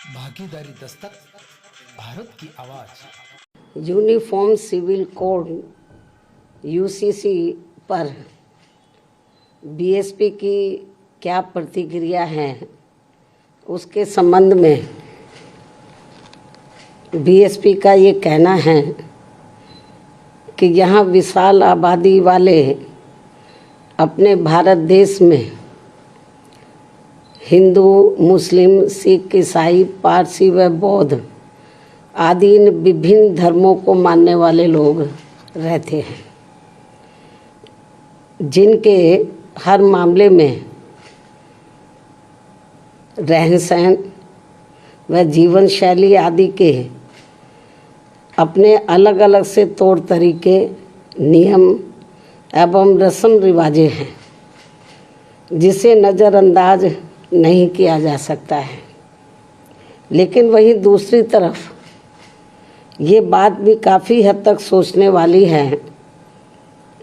भागीदारी दस्तक, भारत की आवाज। यूनिफॉर्म सिविल कोड यूसीसी पर बीएसपी की क्या प्रतिक्रिया है, उसके संबंध में बीएसपी का ये कहना है कि यहाँ विशाल आबादी वाले अपने भारत देश में हिंदू, मुस्लिम, सिख, ईसाई, पारसी व बौद्ध आदि इन विभिन्न धर्मों को मानने वाले लोग रहते हैं, जिनके हर मामले में रहन सहन व जीवन शैली आदि के अपने अलग अलग से तौर तरीके, नियम एवं रस्म रिवाजें हैं, जिसे नज़रअंदाज नहीं किया जा सकता है। लेकिन वहीं दूसरी तरफ ये बात भी काफ़ी हद तक सोचने वाली है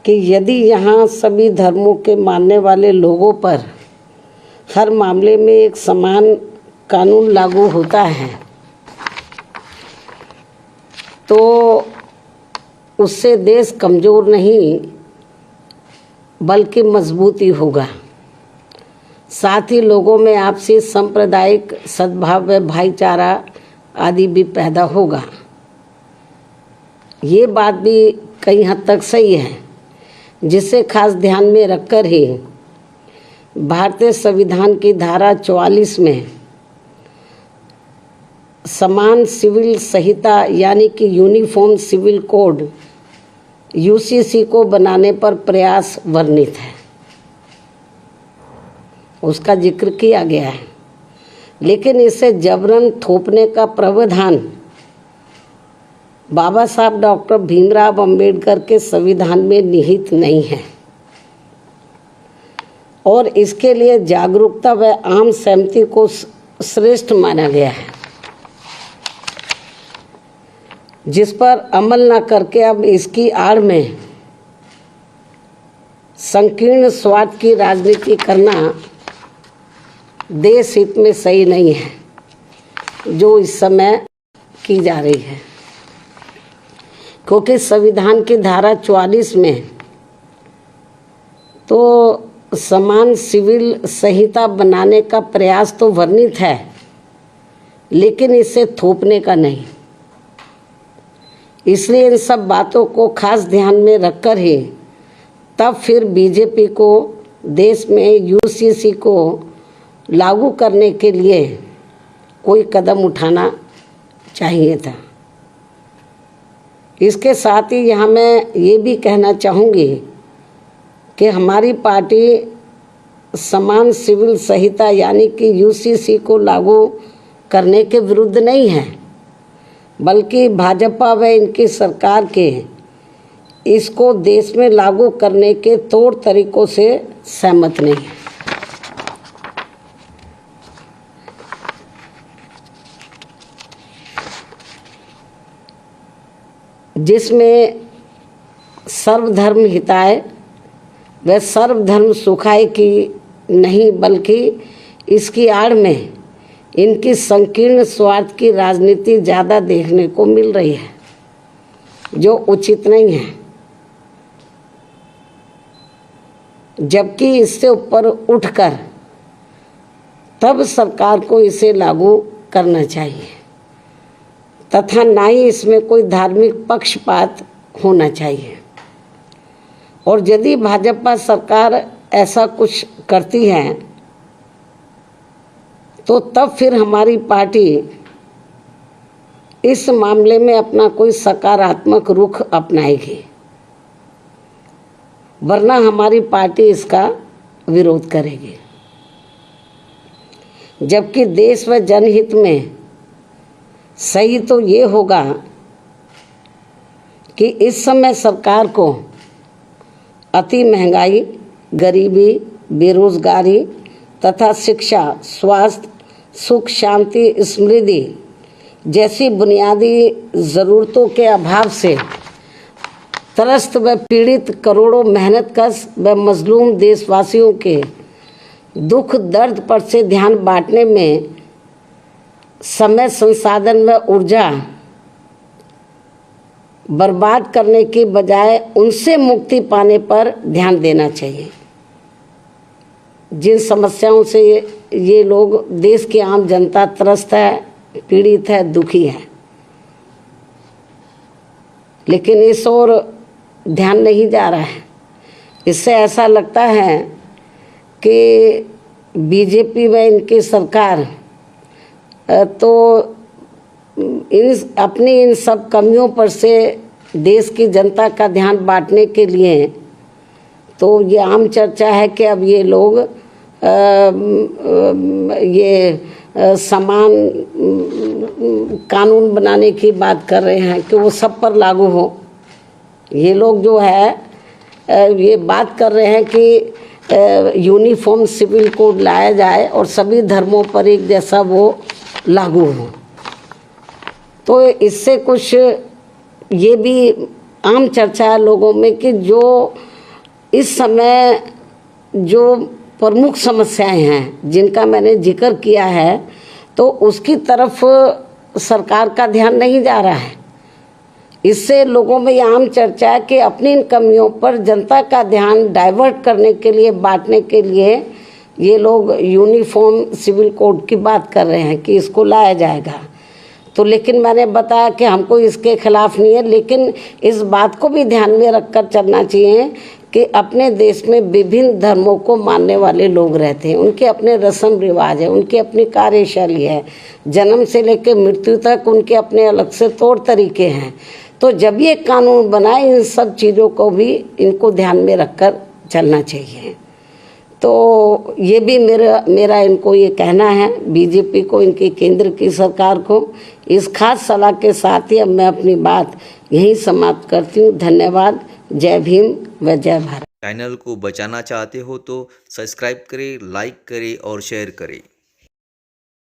कि यदि यहाँ सभी धर्मों के मानने वाले लोगों पर हर मामले में एक समान कानून लागू होता है, तो उससे देश कमज़ोर नहीं बल्कि मजबूती होगा। साथ ही लोगों में आपसी सांप्रदायिक सद्भाव व भाईचारा आदि भी पैदा होगा। ये बात भी कई हद तक सही है, जिसे खास ध्यान में रखकर ही भारतीय संविधान की धारा 44 में समान सिविल संहिता यानी कि यूनिफॉर्म सिविल कोड यूसीसी को बनाने पर प्रयास वर्णित है, उसका जिक्र किया गया है। लेकिन इसे जबरन थोपने का प्रावधान बाबा साहब डॉक्टर भीमराव अंबेडकर के संविधान में निहित नहीं है और इसके लिए जागरूकता व आम सहमति को श्रेष्ठ माना गया है, जिस पर अमल न करके अब इसकी आड़ में संकीर्ण स्वार्थ की राजनीति करना देश हित में सही नहीं है, जो इस समय की जा रही है। क्योंकि संविधान की धारा 44 में तो समान सिविल संहिता बनाने का प्रयास तो वर्णित है, लेकिन इसे थोपने का नहीं। इसलिए इन सब बातों को खास ध्यान में रखकर ही तब फिर बीजेपी को देश में यूसीसी को लागू करने के लिए कोई कदम उठाना चाहिए था। इसके साथ ही यहाँ मैं ये भी कहना चाहूँगी कि हमारी पार्टी समान सिविल संहिता यानी कि यूसीसी को लागू करने के विरुद्ध नहीं है, बल्कि भाजपा व इनकी सरकार के इसको देश में लागू करने के तौर तरीकों से सहमत नहीं है। जिसमें सर्वधर्म हिताय व सर्वधर्म सुखाय की नहीं, बल्कि इसकी आड़ में इनकी संकीर्ण स्वार्थ की राजनीति ज़्यादा देखने को मिल रही है, जो उचित नहीं है। जबकि इससे ऊपर उठकर तब सरकार को इसे लागू करना चाहिए तथा ना ही इसमें कोई धार्मिक पक्षपात होना चाहिए। और यदि भाजपा सरकार ऐसा कुछ करती है तो तब फिर हमारी पार्टी इस मामले में अपना कोई सकारात्मक रुख अपनाएगी, वरना हमारी पार्टी इसका विरोध करेगी। जबकि देश व जनहित में सही तो ये होगा कि इस समय सरकार को अति महंगाई, गरीबी, बेरोजगारी तथा शिक्षा, स्वास्थ्य, सुख, शांति, समृद्धि जैसी बुनियादी ज़रूरतों के अभाव से त्रस्त व पीड़ित करोड़ों मेहनतकश व मजलूम देशवासियों के दुख दर्द पर से ध्यान बांटने में समय संसाधन व ऊर्जा बर्बाद करने की बजाय उनसे मुक्ति पाने पर ध्यान देना चाहिए। जिन समस्याओं से ये लोग, देश की आम जनता त्रस्त है, पीड़ित है, दुखी है, लेकिन इस ओर ध्यान नहीं जा रहा है। इससे ऐसा लगता है कि बीजेपी व इनकी सरकार तो अपनी इन सब कमियों पर से देश की जनता का ध्यान बांटने के लिए, तो ये आम चर्चा है कि अब ये लोग समान कानून बनाने की बात कर रहे हैं कि वो सब पर लागू हो। ये लोग जो है ये बात कर रहे हैं कि यूनिफॉर्म सिविल कोड लाया जाए और सभी धर्मों पर एक जैसा वो लागू हो। तो इससे कुछ ये भी आम चर्चा है लोगों में कि जो इस समय जो प्रमुख समस्याएं हैं जिनका मैंने जिक्र किया है, तो उसकी तरफ सरकार का ध्यान नहीं जा रहा है। इससे लोगों में ये आम चर्चा है कि अपनी इन कमियों पर जनता का ध्यान डाइवर्ट करने के लिए, बांटने के लिए ये लोग यूनिफॉर्म सिविल कोड की बात कर रहे हैं कि इसको लाया जाएगा। तो लेकिन मैंने बताया कि हमको इसके खिलाफ नहीं है, लेकिन इस बात को भी ध्यान में रखकर चलना चाहिए कि अपने देश में विभिन्न धर्मों को मानने वाले लोग रहते हैं, उनके अपने रस्म रिवाज है, उनकी अपनी कार्यशैली है, जन्म से लेकर मृत्यु तक उनके अपने अलग से तौर तरीके हैं। तो जब ये कानून बनाए, इन सब चीज़ों को भी इनको ध्यान में रखकर चलना चाहिए। तो ये भी मेरा इनको ये कहना है, बीजेपी को, इनकी केंद्र की सरकार को। इस खास सलाह के साथ ही अब मैं अपनी बात यहीं समाप्त करती हूँ। धन्यवाद। जय भीम व जय भारत। चैनल को बचाना चाहते हो तो सब्सक्राइब करें, लाइक करें और शेयर करें।